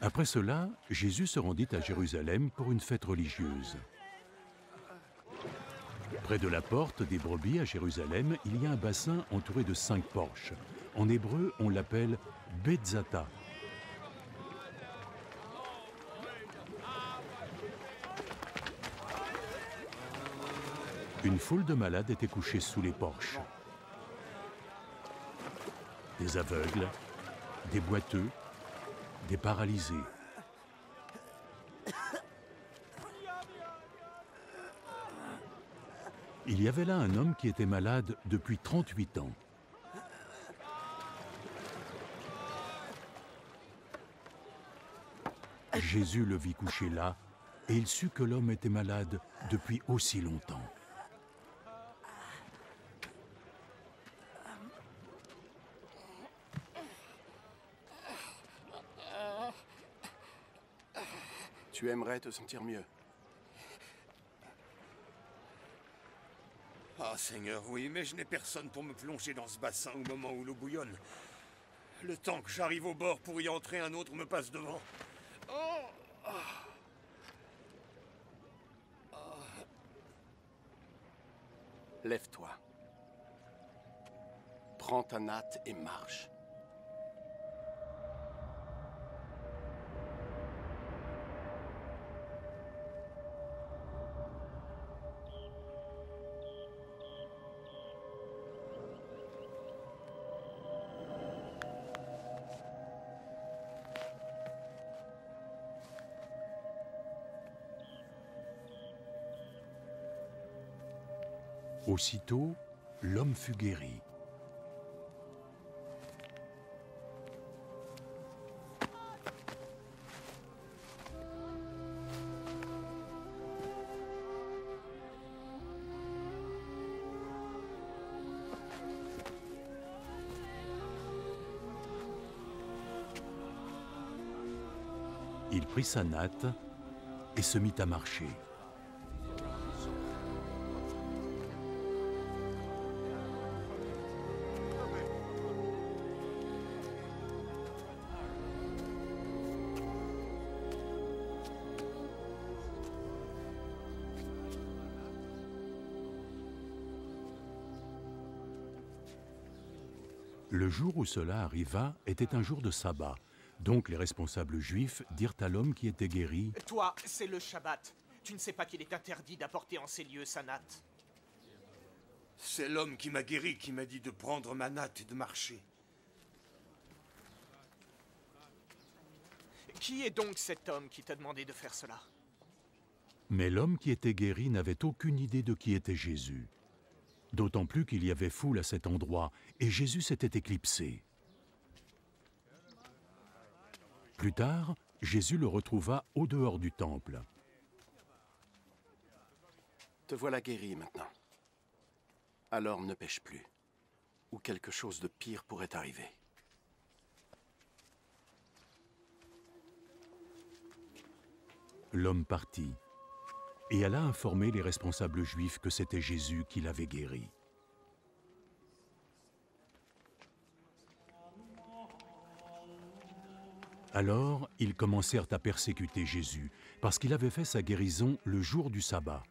Après cela, Jésus se rendit à Jérusalem pour une fête religieuse. Près de la porte des brebis à Jérusalem, il y a un bassin entouré de 5 porches. En hébreu, on l'appelle Betzata. Une foule de malades était couchée sous les porches. Des aveugles, des boiteux, des paralysés. Il y avait là un homme qui était malade depuis 38 ans. Jésus le vit couché là, et il sut que l'homme était malade depuis aussi longtemps. Tu aimerais te sentir mieux. Ah, Seigneur, oui, mais je n'ai personne pour me plonger dans ce bassin au moment où l'eau bouillonne. Le temps que j'arrive au bord pour y entrer, un autre me passe devant. Oh. Lève-toi. Prends ta natte et marche. Aussitôt, l'homme fut guéri. Il prit sa natte et se mit à marcher. Le jour où cela arriva était un jour de sabbat. Donc les responsables juifs dirent à l'homme qui était guéri « Toi, c'est le Shabbat. Tu ne sais pas qu'il est interdit d'apporter en ces lieux sa natte. » C'est l'homme qui m'a guéri qui m'a dit de prendre ma natte et de marcher. Qui est donc cet homme qui t'a demandé de faire cela? Mais l'homme qui était guéri n'avait aucune idée de qui était Jésus. D'autant plus qu'il y avait foule à cet endroit, et Jésus s'était éclipsé. Plus tard, Jésus le retrouva au dehors du temple. Te voilà guéri maintenant. Alors ne pêche plus, ou quelque chose de pire pourrait arriver. L'homme partit et alla informer les responsables juifs que c'était Jésus qui l'avait guéri. Alors, ils commencèrent à persécuter Jésus, parce qu'il avait fait sa guérison le jour du sabbat.